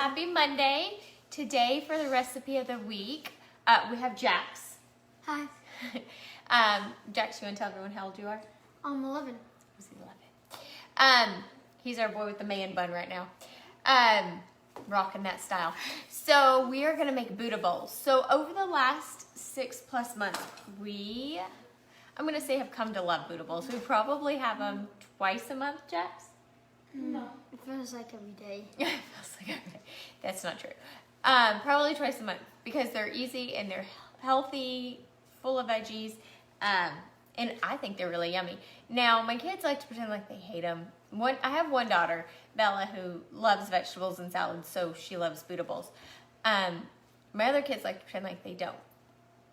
happy Monday. Today for the recipe of the week, we have Jax. Hi. Jax, you want to tell everyone how old you are? I'm 11. He's 11. He's our boy with the man bun right now. Rocking that style. So we are going to make Buddha bowls. So over the last 6+ months, I'm going to say have come to love Buddha bowls. We probably have them twice a month, Jax? No. It feels like every day. It feels like every day. That's not true. Probably twice a month because they're easy and they're healthy, full of veggies, and I think they're really yummy. Now, my kids like to pretend like they hate them. I have one daughter, Bella, who loves vegetables and salads, so she loves Buddha bowls. My other kids like to pretend like they don't.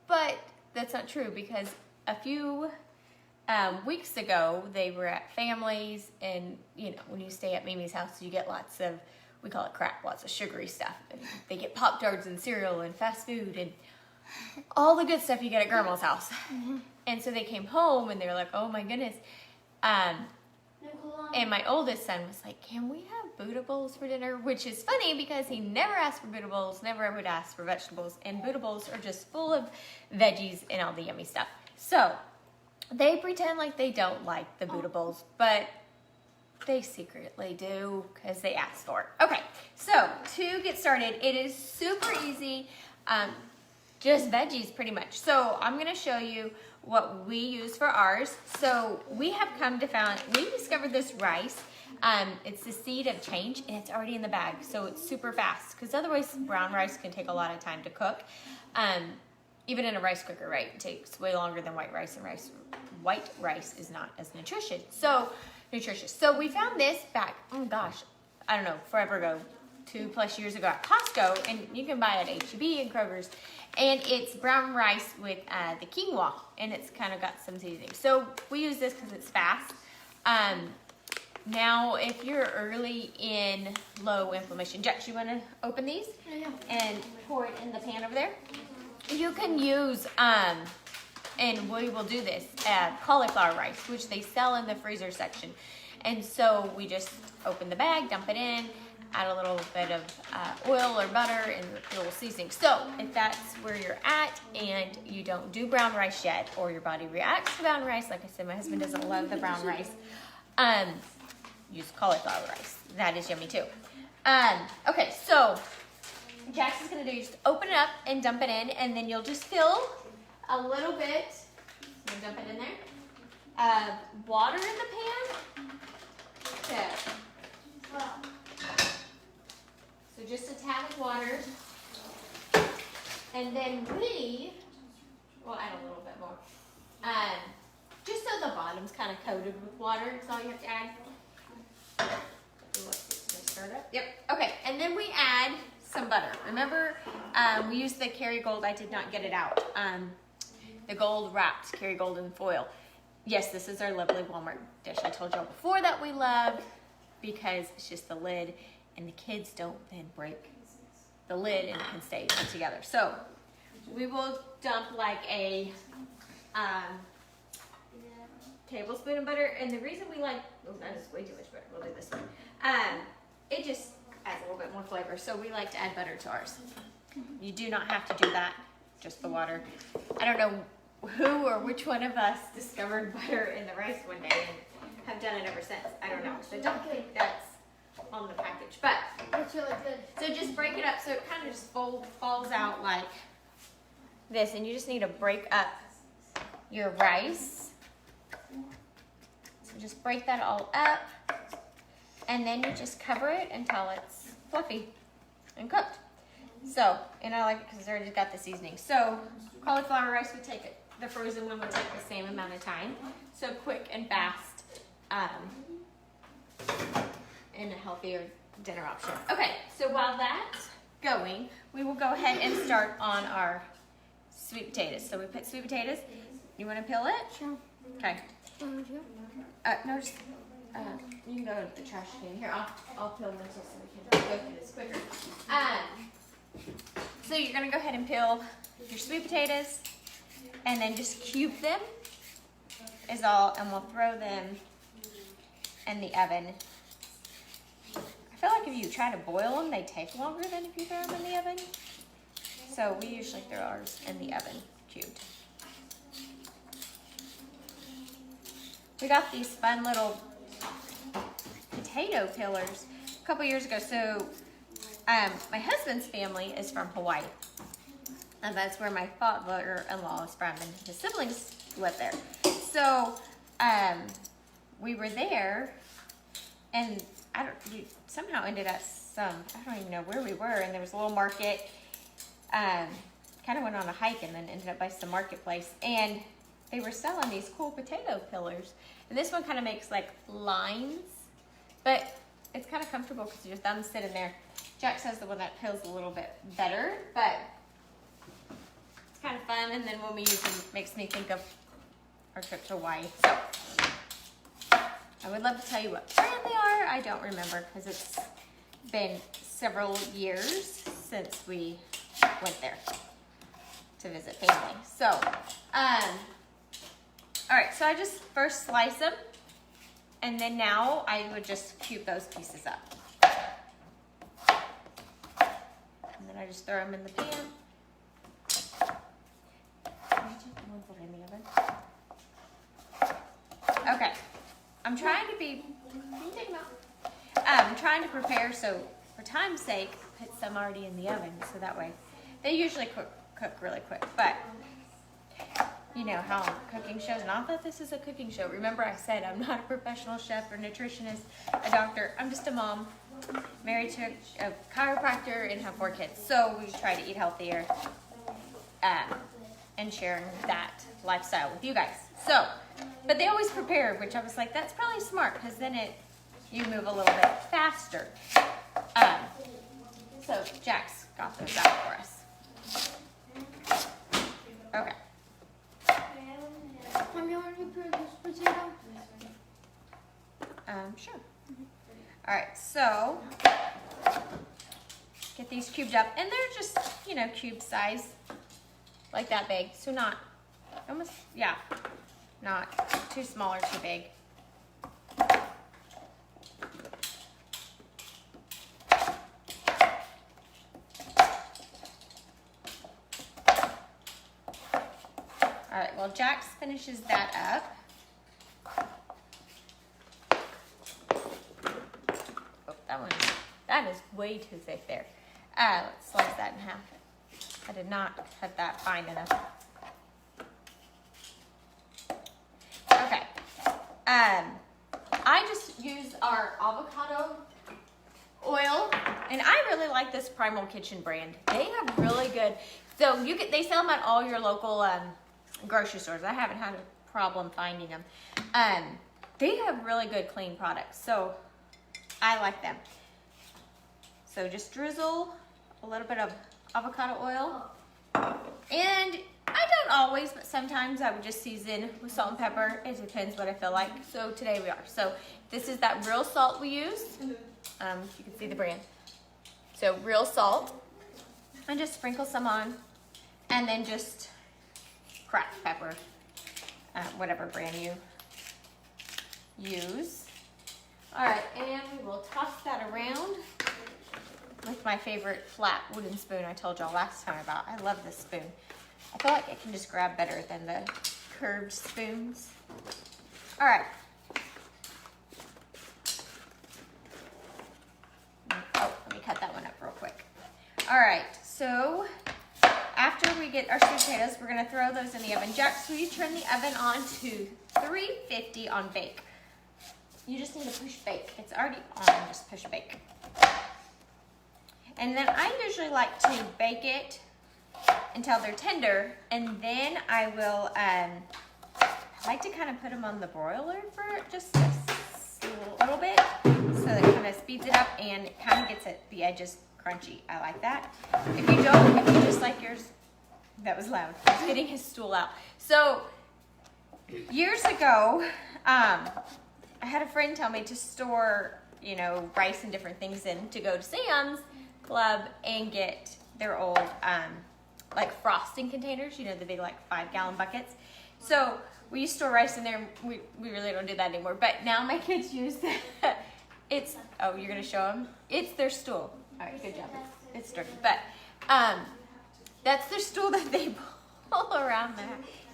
But that's not true because a few weeks ago, they were at families, and you know, when you stay at Mimi's house, you get lots of, we call it crap, lots of sugary stuff. And they get Pop-Tarts and cereal and fast food and all the good stuff you get at Grandma's house. Mm-hmm. And so they came home and they were like, oh my goodness. And my oldest son was like, can we have Buddha bowls for dinner? Which is funny because he never asked for Buddha bowls, never would ask for vegetables. And Buddha bowls are just full of veggies and all the yummy stuff. So they pretend like they don't like the Buddha bowls, but they secretly do because they asked for it. Okay, so to get started, it is super easy, just veggies pretty much. So I'm gonna show you what we use for ours. So we have we discovered this rice. It's the seed of change and it's already in the bag. So it's super fast because otherwise brown rice can take a lot of time to cook. Even in a rice cooker, right? It takes way longer than white rice, and white rice is not as nutritious. So we found this back, oh gosh, I don't know, forever ago, 2+ years ago at Costco, and you can buy it at H-E-B and Kroger's, and it's brown rice with the quinoa, and it's kind of got some seasoning. So we use this because it's fast. Now, if you're early in low inflammation, Jax, you want to open these? Yeah. And pour it in the pan over there? You can use, and we will do this, cauliflower rice, which they sell in the freezer section. And so we just open the bag, dump it in, add a little bit of oil or butter and a little seasoning. So if that's where you're at and you don't do brown rice yet, or your body reacts to brown rice, like I said, my husband doesn't love the brown rice, use cauliflower rice. That is yummy too. Okay, so Jax is gonna do, just open it up and dump it in, and then you'll just fill a little bit, so dump it in there, water in the pan. So just a tad of water, and then we'll add a little bit more, just so the bottom's kind of coated with water. That's all you have to add. Stir it up. Yep. Okay, and then we add some butter. Remember, we used the Kerrygold. I did not get it out. The gold wrapped Kerrygold in foil. Yes, this is our lovely Walmart dish. I told y'all before that we love because it's just the lid, and the kids don't then break the lid and it can stay put together. So we will dump like a tablespoon of butter, and the reason we like, oh, that is way too much butter. We'll do this one. It just adds a little bit more flavor, so we like to add butter to ours. You do not have to do that, just the water. I don't know who or which one of us discovered butter in the rice one day and have done it ever since. I don't know. So don't think that's on the package, but It's really good. so just break it up so it kind of just falls out like this, and you just need to break up your rice. So just break that all up, and then you just cover it until it's fluffy and cooked. So, and I like it because it's already got the seasoning. So cauliflower rice would take it. The frozen one would take the same amount of time. So quick and fast, and a healthier dinner option. Okay, so while that's going, we will go ahead and start on our sweet potatoes. So we put sweet potatoes. You want to peel it? Sure. Okay. No, just you can go to the trash can. Here, I'll peel them so we can go through this quicker. So you're gonna go ahead and peel your sweet potatoes, and then just cube them is all, and we'll throw them in the oven. I feel like if you try to boil them, they take longer than if you throw them in the oven. So we usually throw ours in the oven, cubed. We got these fun little potato peelers a couple years ago. So my husband's family is from Hawaii. And that's where my father-in-law is from, and his siblings live there. So we were there, and we somehow ended up I don't even know where we were, and there was a little market. Kind of went on a hike and then ended up by some marketplace, and they were selling these cool potato peelers. And this one kind of makes like lines, but it's kind of comfortable because your thumbs sit in there. Jack says the one that peels a little bit better, but it's kind of fun. And then when we use them, it makes me think of our trip to Hawaii. So I would love to tell you what brand they are. I don't remember because it's been several years since we went there to visit family. So, all right, so I just first slice them, and then now I would just cube those pieces up. And then I just throw them in the pan. Can you take the ones that are in the oven? Okay, I'm trying to be, can you take them out? I'm trying to prepare, so for time's sake, put some already in the oven, so that way, they usually cook really quick, but you know how cooking shows, not that this is a cooking show. Remember I said I'm not a professional chef or nutritionist, a doctor. I'm just a mom, married to a chiropractor and have 4 kids. So we try to eat healthier and sharing that lifestyle with you guys. So, but they always prepare, which I was like, that's probably smart because then you move a little bit faster. So Jack's got those out for us. Okay. You want to put this potato? Sure. All right, so get these cubed up, and they're just, you know, cube size, like that big. So not too small or too big. All right, well, Jax finishes that up. Oh, that is way too thick there. Let's slice that in half. I did not cut that fine enough. Okay. I just use our avocado oil, and I really like this Primal Kitchen brand. They have really good, so they sell them at all your local grocery stores. I haven't had a problem finding them. They have really good clean products, so I like them. So just drizzle a little bit of avocado oil, and I don't always, but sometimes I would just season with salt and pepper. It depends what I feel like. So today we are. So this is that real salt we use. You can see the brand. So real salt, and just sprinkle some on, and then just cracked pepper, whatever brand you use. All right, and we will toss that around with my favorite flat wooden spoon I told y'all last time about. I love this spoon. I feel like it can just grab better than the curved spoons. All right. Oh, let me cut that one up real quick. All right, so after we get our sweet potatoes, we're gonna throw those in the oven. Jax, will you turn the oven on to 350 on bake? You just need to push bake. It's already on, just push bake. And then I usually like to bake it until they're tender, and then I will, I like to kind of put them on the broiler for just a little bit, so that it kind of speeds it up and it kind of gets the edges crunchy. I like that. If you just like yours, that was loud. He's getting his stool out. So years ago, I had a friend tell me to store, you know, rice and different things in, to go to Sam's Club and get their old, like frosting containers, you know, the big like 5-gallon buckets. So we used to store rice in there. We really don't do that anymore. But now my kids use It's, oh, you're gonna show them? It's their stool. All right, good job. It's dirty, but that's their stool that they pull around the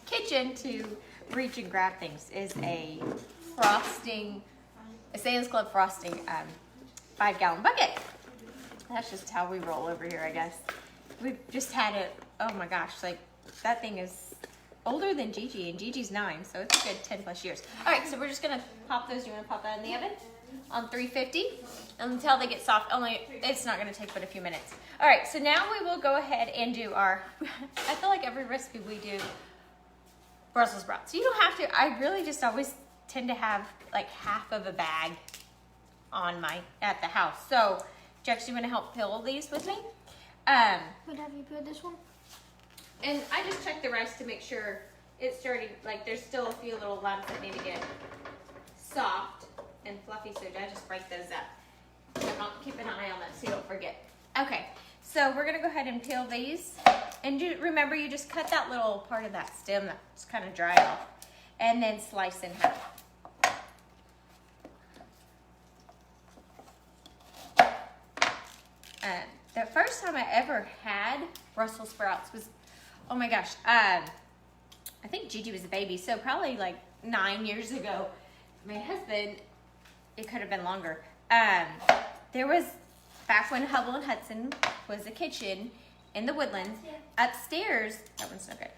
kitchen to reach and grab things. Is a frosting, a Sam's Club frosting 5-gallon bucket. That's just how we roll over here, I guess. We've just had it, oh my gosh, like that thing is older than Gigi, and Gigi's 9, so it's a good 10 plus years. All right, so we're just gonna pop those. You wanna pop that in the oven on 350 until they get soft. Only, it's not gonna take but a few minutes. All right, so now we will go ahead and do our, I feel like every recipe we do Brussels sprouts. You don't have to, I really just always tend to have like half of a bag on at the house. So, Jax, you wanna help peel these with me? But have you peeled this one? And I just check the rice to make sure it's starting, like there's still a few little lumps that need to get soft and fluffy, so I just break those up. So I'll keep an eye on that so you don't forget. Okay, so we're gonna go ahead and peel these. And remember, you just cut that little part of that stem that's kind of dry off, and then slice in half. The first time I ever had Brussels sprouts was, oh my gosh, I think Gigi was a baby, so probably like 9 years ago. My husband, it could have been longer. There was, back when Hubble and Hudson was a kitchen in the Woodlands, upstairs, that one's no good,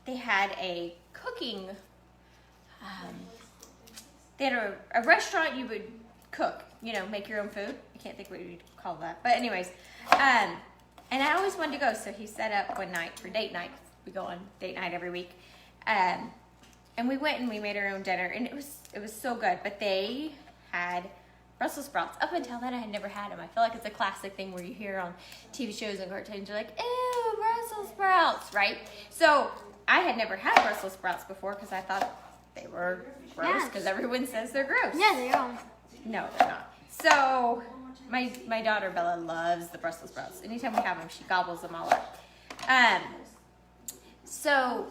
they had a cooking, they had a restaurant you would cook, you know, make your own food. I can't think what you'd call that. But anyways, and I always wanted to go, so he set up one night for date night. We go on date night every week. And we went and we made our own dinner, and it was so good. But they had Brussels sprouts. Up until then, I had never had them. I feel like it's a classic thing where you hear on TV shows and cartoons, you're like, ew, Brussels sprouts, right? So I had never had Brussels sprouts before because I thought they were gross because everyone says they're gross. Yeah, they are. No, they're not. So my daughter Bella loves the Brussels sprouts. Anytime we have them, she gobbles them all up. So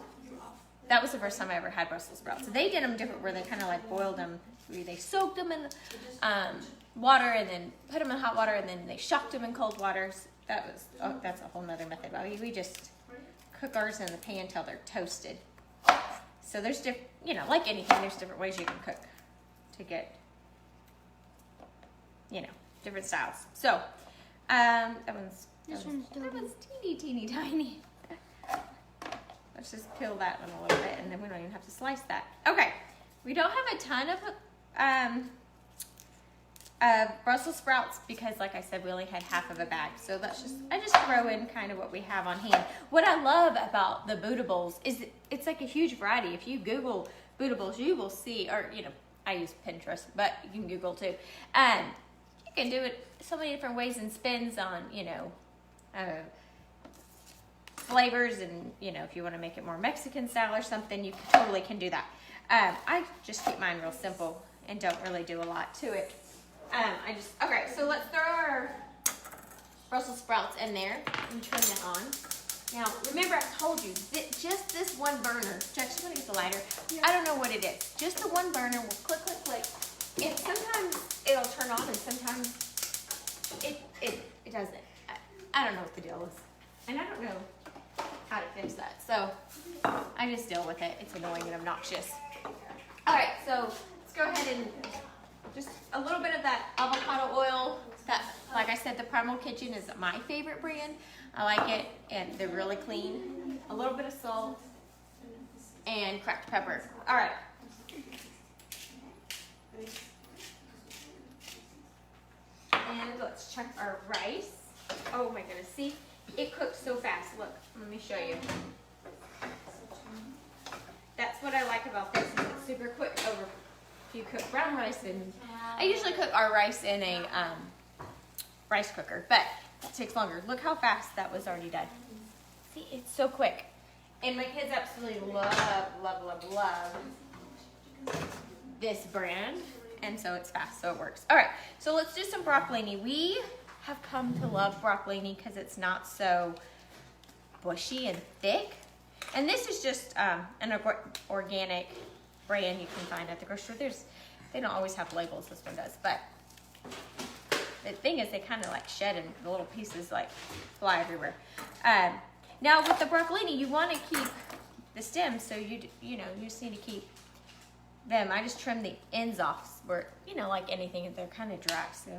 that was the first time I ever had Brussels sprouts. So they did them different, where they kind of like boiled them. They soaked them in water and then put them in hot water, and then they shocked them in cold waters. That's a whole nother method. We just cook ours in the pan until they're toasted. So there's different, you know, like anything, there's different ways you can cook to get, you know, different styles. So that one's teeny tiny. Let's just peel that one a little bit, and then we don't even have to slice that. Okay, we don't have a ton of Brussels sprouts because, like I said, we only had half of a bag. So I just throw in kind of what we have on hand. What I love about the Buddha bowls is it's like a huge variety. If you Google Buddha bowls, you will see, or you know, I use Pinterest, but you can Google too. You can do it so many different ways and spins on, you know, flavors, and you know, if you want to make it more Mexican style or something, you totally can do that. I just keep mine real simple and don't really do a lot to it. Okay, so let's throw our Brussels sprouts in there and turn that on. Now, remember I told you, just this one burner, Jax, you want to get the lighter? Yeah. I don't know what it is. Just the one burner will click, click, click. And sometimes it'll turn on and sometimes it doesn't. I don't know what the deal is. And I don't know how to fix that. So I just deal with it. It's annoying and obnoxious. All right, so let's go ahead and just a little bit of that avocado oil. That, like I said, the Primal Kitchen is my favorite brand. I like it, and they're really clean. A little bit of salt and cracked pepper. All right. And let's check our rice. Oh my goodness, see? It cooks so fast. Look, let me show you. That's what I like about this, is it's super quick over. If you cook brown rice, and I usually cook our rice in a rice cooker, but it takes longer. Look how fast that was already done. See, it's so quick. And my kids absolutely love this brand. And so it's fast, so it works. All right, so let's do some broccolini. We have come to love broccolini because it's not so bushy and thick. And this is just an organic brand you can find at the grocery store. They don't always have labels, this one does, but the thing is they kind of like shed and the little pieces like fly everywhere. Now with the broccolini, you want to keep the stems, so you just need to keep them. I just trim the ends off where, like anything, they're kind of dry. So,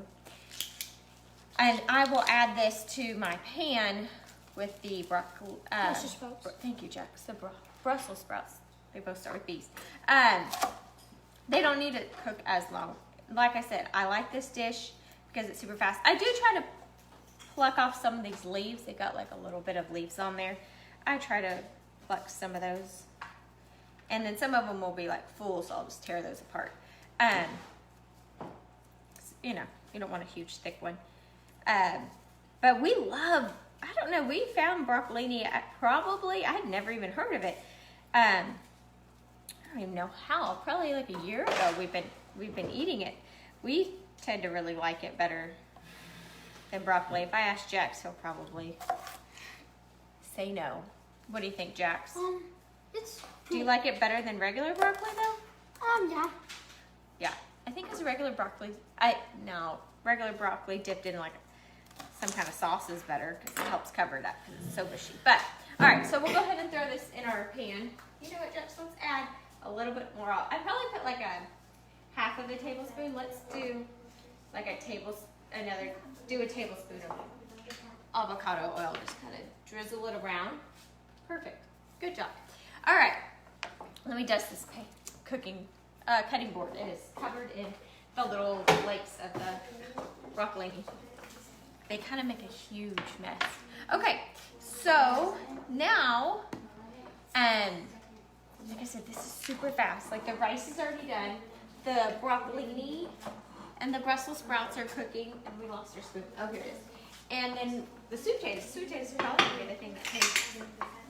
and I will add this to my pan with the broccoli. Brussels sprouts. Thank you, Jack. So Brussels sprouts. They both start with B's. They don't need to cook as long. Like I said, I like this dish because it's super fast. I do try to pluck off some of these leaves. They got like a little bit of leaves on there. I try to pluck some of those. And then some of them will be like full, so I'll just tear those apart. You don't want a huge thick one. But we love, I don't know, we found broccolini I had never even heard of it. I don't even know how, probably like a year ago we've been eating it. We tend to really like it better than broccoli. If I ask Jax, he'll probably say no. What do you think, Jax? Do you like it better than regular broccoli though? Yeah. Yeah, I think because regular broccoli, regular broccoli dipped in like some kind of sauce is better because it helps cover it up because it's so mushy. But, all right, so we'll go ahead and throw this in our pan. You know what, Jax, let's add a little bit more. I probably put like a half of a tablespoon. Let's do like a tablespoon of avocado oil. Just kind of drizzle it around. Perfect. Good job. All right, let me dust this cutting board. It is covered in the little flakes of the broccolini. They kind of make a huge mess. Okay, so now, like I said, this is super fast. Like the rice is already done. The broccolini and the Brussels sprouts are cooking, and we lost our spoon. Oh, here it is. And then the sweet potatoes. Sweet potatoes are probably gonna be the thing that takes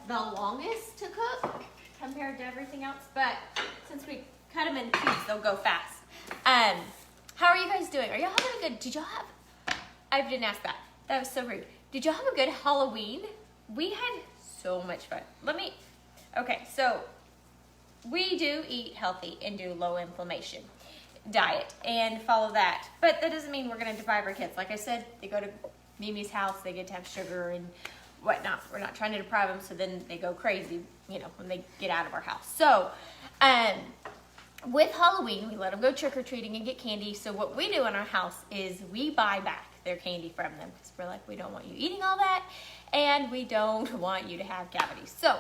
the longest to cook compared to everything else. But since we cut them in cubes, they'll go fast. How are you guys doing? Are y'all having a good? Did y'all have? I didn't ask that. That was so rude. Did y'all have a good Halloween? We had so much fun. Okay, so we do eat healthy and do low inflammation diet and follow that. But that doesn't mean we're going to deprive our kids. Like I said, they go to Mimi's house, they get to have sugar and whatnot. We're not trying to deprive them so then they go crazy, when they get out of our house. So, with Halloween, we let them go trick-or-treating and get candy. So what we do in our house is we buy back their candy from them because we're like, we don't want you eating all that and we don't want you to have cavities. So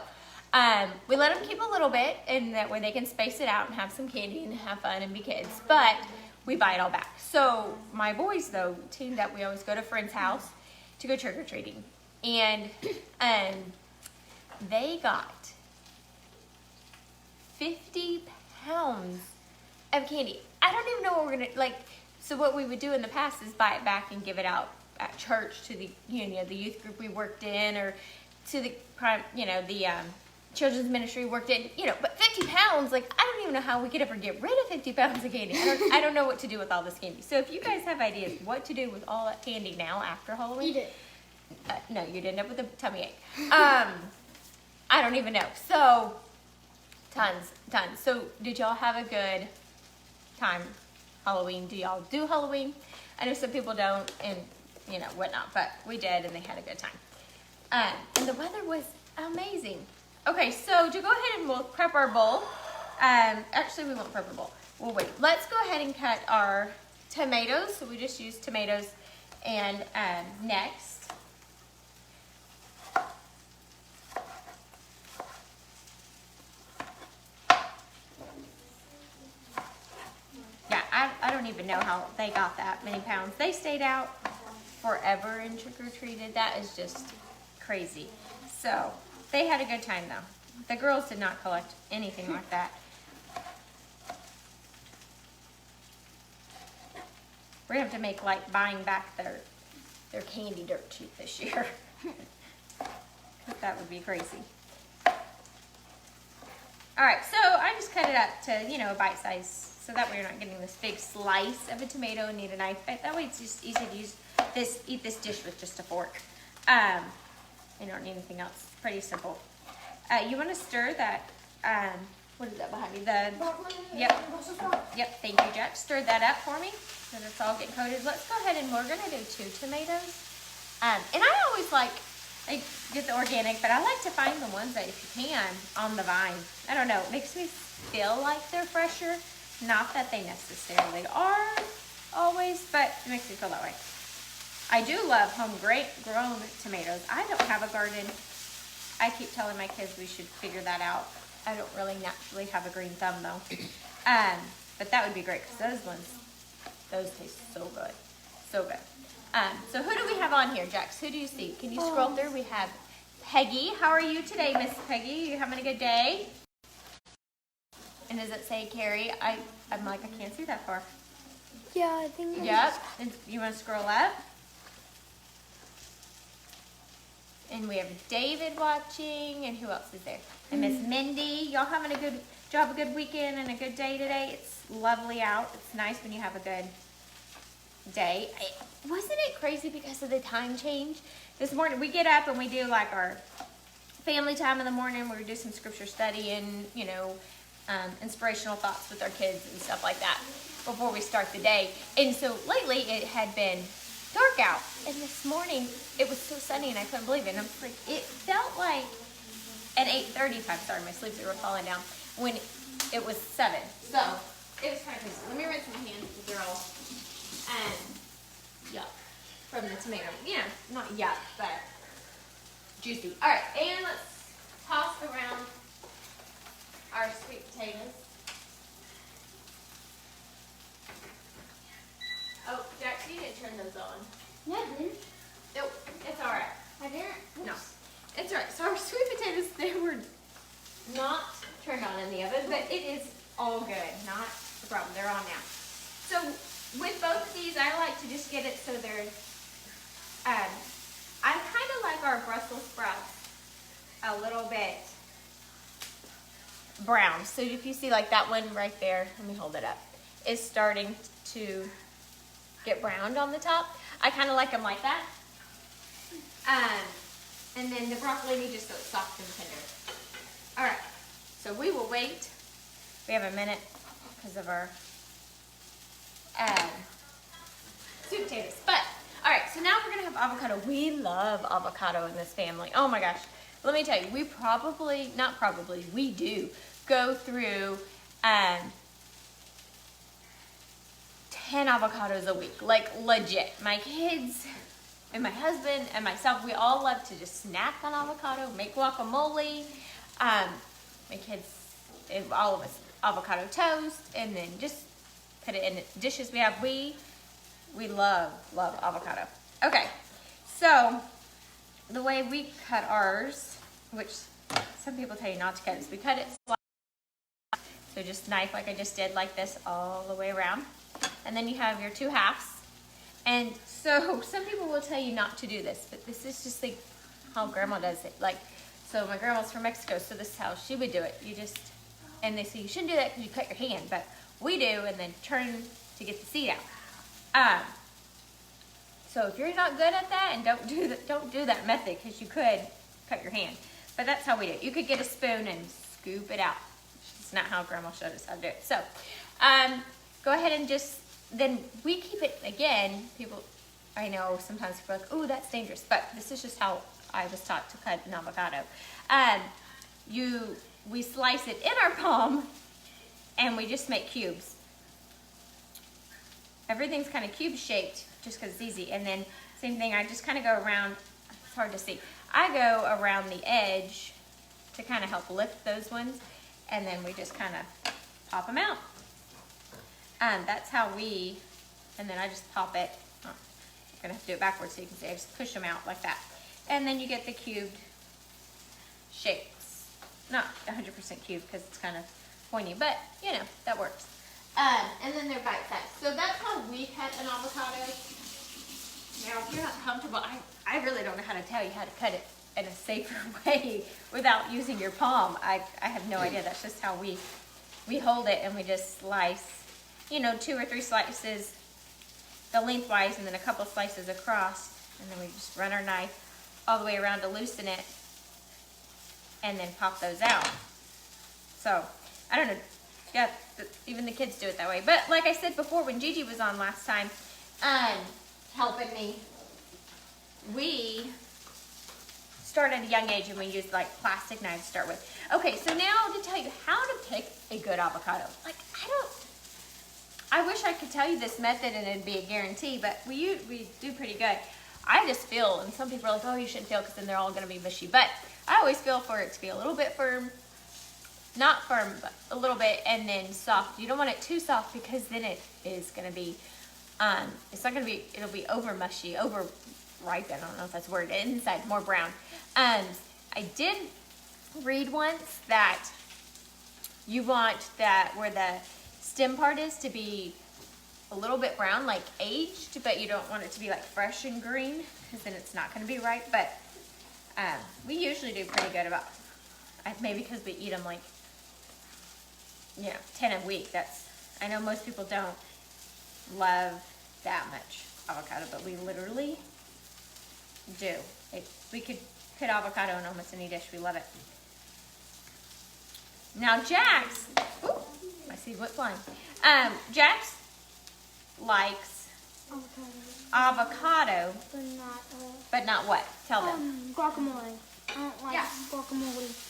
we let them keep a little bit, and that way they can space it out and have some candy and have fun and be kids, but we buy it all back. So my boys, though, teamed up. We always go to a friend's house to go trick-or-treating, and they got 50 pounds of candy. I don't even know what we're gonna so what we would do in the past is buy it back and give it out at church to the the youth group we worked in, or to the children's ministry worked in, but 50 pounds, I don't even know how we could ever get rid of 50 pounds of candy. I don't know what to do with all this candy. So if you guys have ideas what to do with all that candy now after Halloween. Eat it. No, you'd end up with a tummy ache. I don't even know. So, tons. So did y'all have a good time Halloween? Do y'all do Halloween? I know some people don't and, whatnot, but we did and they had a good time. And the weather was amazing. Okay, so to go ahead and we'll prep our bowl. Actually, we won't prep our bowl. We'll wait. Let's go ahead and cut our tomatoes. So we just use tomatoes. And next, I don't even know how they got that many pounds. They stayed out forever and trick-or-treated. That is just crazy. So they had a good time though. The girls did not collect anything like that. We're gonna have to make buying back their candy dirt cheap this year. That would be crazy. All right, so I just cut it up to, a bite size, so that way you're not getting this big slice of a tomato and need a knife. That way it's just easy to eat this dish with just a fork. You don't need anything else. Pretty simple. You want to stir that, what is that behind me? The Broccoli. Yep. Yep, thank you, Jack. Stir that up for me so it's all getting coated. Let's go ahead and we're gonna do 2 tomatoes. And I always like, I get the organic, but I like to find the ones that, if you can, on the vine. I don't know, it makes me feel like they're fresher. Not that they necessarily are always, but it makes me feel that way. I do love home-grown tomatoes. I don't have a garden. I keep telling my kids we should figure that out. I don't really naturally have a green thumb though. But that would be great because those taste so good. So good. So who do we have on here, Jax? Who do you see? Can you scroll through? We have Peggy. How are you today, Miss Peggy? You having a good day? And does it say Carrie? I'm like, I can't see that far. Yeah, I think. Yep. And you want to scroll up? And we have David watching, and who else is there? And Miss Mindy. Y'all having a good weekend and a good day today? It's lovely out. It's nice when you have a good day. Wasn't it crazy because of the time change? This morning we get up and we do like our family time in the morning. We do some scripture study and, you know, inspirational thoughts with our kids and stuff like that before we start the day. And so lately it had been dark out, and this morning it was so sunny and I couldn't believe it. And I'm like, it felt like at 8:30, I'm sorry, my sleeves were falling down, when it was 7. So it was kind of crazy. Let me rinse my hands because they're all yuck from the tomato. You know, not yuck, but juicy. All right, and let's toss around our sweet potatoes. Oh, Jax, you didn't turn those on. Yeah, I did. Nope, it's all right. I didn't. No, it's all right. So our sweet potatoes, they were not turned on in the oven, but it is all good. Not a problem. They're on now. So with both of these, I like to just get it so they're, I kind of like our Brussels sprouts a little bit brown. So if you see like that one right there, let me hold it up, is starting to get browned on the top. I kind of like them like that. And then the broccolini just so it's soft and tender. All right, so we will wait. We have a minute because of our sweet potatoes. But, all right, so now we're gonna have avocado. We love avocado in this family. Oh my gosh, let me tell you, we we do go through 10 avocados a week, like legit. My kids and my husband and myself, we all love to just snack on avocado, make guacamole. My kids, all of us, avocado toast, and then just put it in the dishes we have. We love avocado. Okay, so the way we cut ours, which some people tell you not to cut, is we cut it slice. So just knife like I just did, like this, all the way around. And then you have your 2 halves. And so some people will tell you not to do this, but this is just like how grandma does it. Like, so my grandma's from Mexico, so this is how she would do it. You just, and they say you shouldn't do that because you cut your hand, but we do, and then turn to get the seed out. So if you're not good at that, and don't do that method, because you could cut your hand. But that's how we do it. You could get a spoon and scoop it out. It's not how grandma showed us how to do it. So go ahead and just, then we keep it, again, people, I know sometimes people are like, oh, that's dangerous, but this is just how I was taught to cut an avocado. We slice it in our palm, and we just make cubes. Everything's kind of cube shaped just because it's easy. And then same thing, I just kind of go around, it's hard to see. I go around the edge to kind of help lift those ones, and then we just kind of pop them out. That's how we, and then I just pop it. Oh, I'm gonna have to do it backwards so you can see. I just push them out like that. And then you get the cubed shapes. Not 100% cubed because it's kind of pointy, but you know, that works. And then they're bite-sized. So that's how we cut an avocado. Now, if you're not comfortable, I really don't know how to tell you how to cut it in a safer way without using your palm. I have no idea. That's just how we hold it, and we just slice, you know, 2 or 3 slices the lengthwise, and then a couple slices across, and then we just run our knife all the way around to loosen it, and then pop those out. So I don't know. Yeah, even the kids do it that way. But like I said before, when Gigi was on last time, helping me, we started at a young age and we used like plastic knives to start with. Okay, so now to tell you how to pick a good avocado. Like, I wish I could tell you this method and it'd be a guarantee, but we do pretty good. I just feel, and some people are like, oh, you shouldn't feel because then they're all going to be mushy. But I always feel for it to be a little bit firm, not firm, but a little bit, and then soft. You don't want it too soft because then it is going to be, it's not going to be, it'll be over mushy, over ripe. I don't know if that's a word. Inside more brown. I did read once that you want that where the stem part is to be a little bit brown, like aged, but you don't want it to be like fresh and green because then it's not going to be ripe. But we usually do pretty good about, maybe because we eat them like, 10 a week. I know most people don't love that much avocado, but we literally do. We could put avocado in almost any dish. We love it. Now Jax, I see what's flying. Jax likes avocado, but not what? Tell them. Guacamole. I don't like guacamole.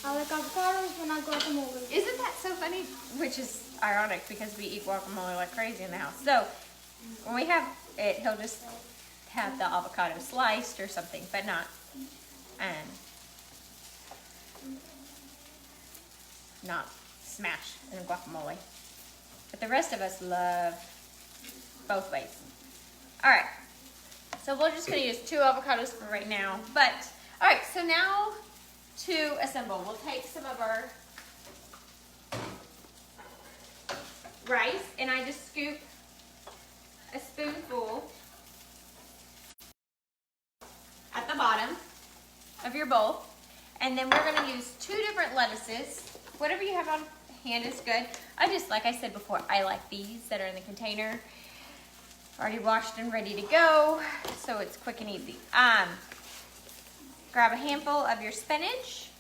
I like avocados, but not guacamole. Isn't that so funny? Which is ironic because we eat guacamole like crazy in the house. So when we have it, he'll just have the avocado sliced or something, but not smashed in guacamole. But the rest of us love both ways. All right, so we're just gonna use 2 avocados for right now. But all right, so now to assemble, we'll take some of our rice, and I just scoop a spoonful at the bottom of your bowl. And then we're gonna use 2 different lettuces. Whatever you have on hand is good. Like I said before, I like these that are in the container, already washed and ready to go, so it's quick and easy. Grab a handful of your spinach.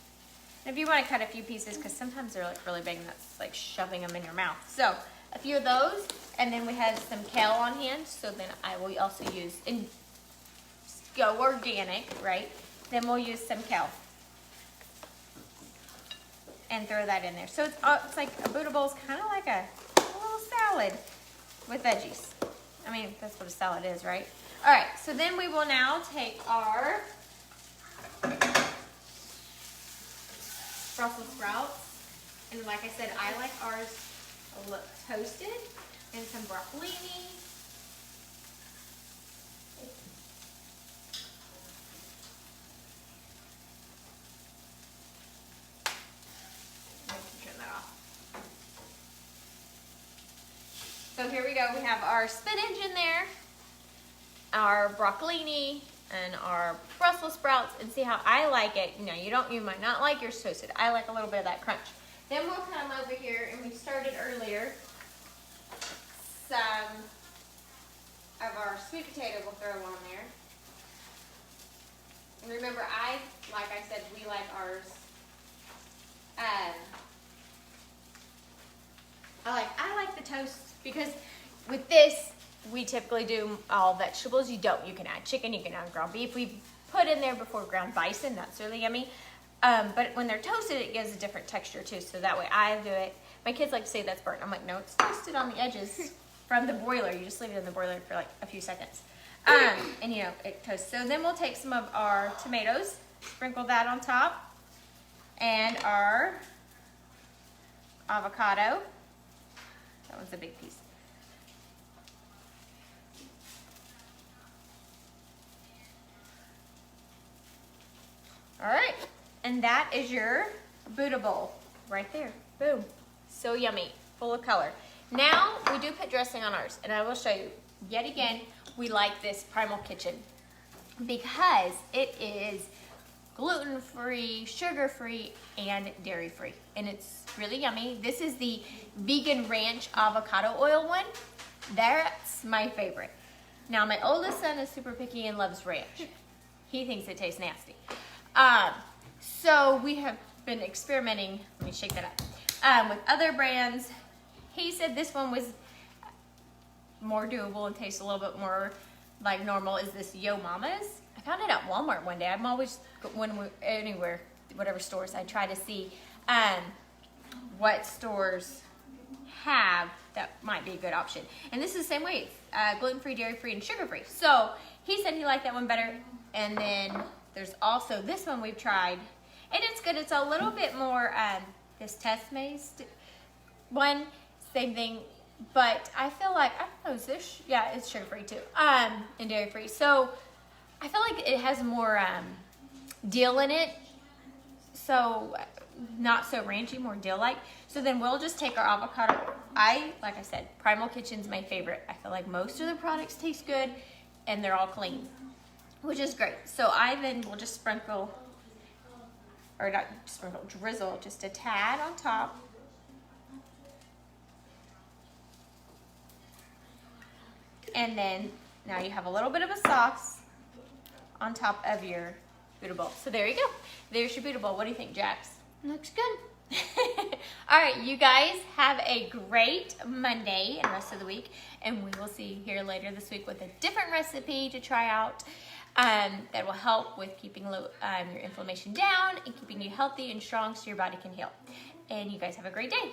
And if you want to cut a few pieces, because sometimes they're like really big and that's like shoving them in your mouth. So a few of those, and then we have some kale on hand, so then I will also use, and go organic, right? Then we'll use some kale and throw that in there. So it's like a Buddha bowl is kind of like a little salad with veggies. I mean, that's what a salad is, right? All right, so then we will now take our Brussels sprouts. And like I said, I like ours a little toasted, and some broccolini. So here we go. We have our spinach in there, our broccolini, and our Brussels sprouts. And see how I like it. You might not like yours toasted. I like a little bit of that crunch. Then we'll come over here, and we started earlier. Some of our sweet potato we'll throw on there. And remember, like I said, we like ours. I like the toast because with this, we typically do all vegetables. You can add chicken, you can add ground beef. We put in there before ground bison. That's really yummy. But when they're toasted, it gives a different texture too. So that way I do it. My kids like to say that's burnt. I'm like, no, it's toasted on the edges from the broiler. You just leave it in the broiler for like a few seconds. And it toasts. So then we'll take some of our tomatoes, sprinkle that on top, and our avocado. That was a big piece. All right, and that is your Buddha bowl right there. Boom. So yummy, full of color. Now, we do put dressing on ours, and I will show you. Yet again, we like this Primal Kitchen because it is gluten-free, sugar-free, and dairy-free, and it's really yummy. This is the vegan ranch avocado oil one. That's my favorite. Now, my oldest son is super picky and loves ranch. He thinks it tastes nasty. So we have been experimenting. Let me shake that up. With other brands. He said this one was more doable and tastes a little bit more like normal. Is this Yo Mama's? I found it at Walmart one day. I'm always, anywhere, whatever stores, I try to see what stores have that might be a good option. And this is the same way. It's gluten-free, dairy-free, and sugar-free. So he said he liked that one better. And then there's also this one we've tried. And it's good. It's a little bit more, this Test-Maze one, same thing. But I feel like, I don't know, is this, yeah, it's sugar-free too, and dairy-free. So I feel like it has more dill in it. So not so ranchy, more dill-like. So then we'll just take our avocado. Like I said, Primal Kitchen's my favorite. I feel like most of the products taste good and they're all clean, which is great. So I then will just sprinkle, or not sprinkle, drizzle just a tad on top. And then now you have a little bit of a sauce on top of your Buddha bowl. So there you go. There's your Buddha bowl. What do you think, Jax? Looks good. All right, you guys have a great Monday and rest of the week. And we will see you here later this week with a different recipe to try out that will help with keeping your inflammation down and keeping you healthy and strong so your body can heal. And you guys have a great day.